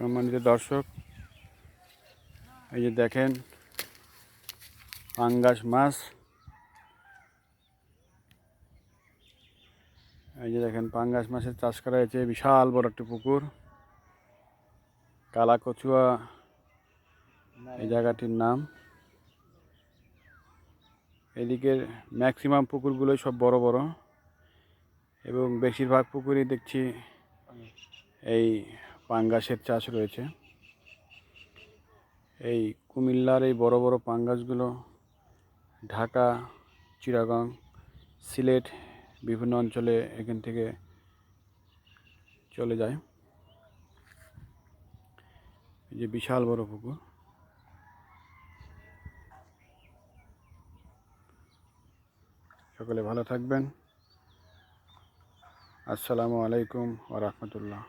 সম্মানিত দর্শক, এই যে দেখেন পাঙ্গাস মাছ। এই যে দেখেন পাঙ্গাস মাছের চাষ করা হয়েছে, বিশাল বড় একটি পুকুর, কালাকচুয়া এই জায়গাটির নাম। এদিকের ম্যাক্সিমাম পুকুরগুলোই সব বড় বড় এবং বেশিরভাগ পুকুরই দেখছি এই পাঙ্গাসের চাষ রয়েছে। এই কুমিল্লার এই বড় বড় পাঙ্গাসগুলো ঢাকা, চিটাগং, সিলেট বিভিন্ন অঞ্চলে এখান থেকে চলে যায়। এই যে বিশাল বড় পুকুর। সকলে ভালো থাকবেন। আসসালামু আলাইকুম ওয়া রাহমাতুল্লাহ।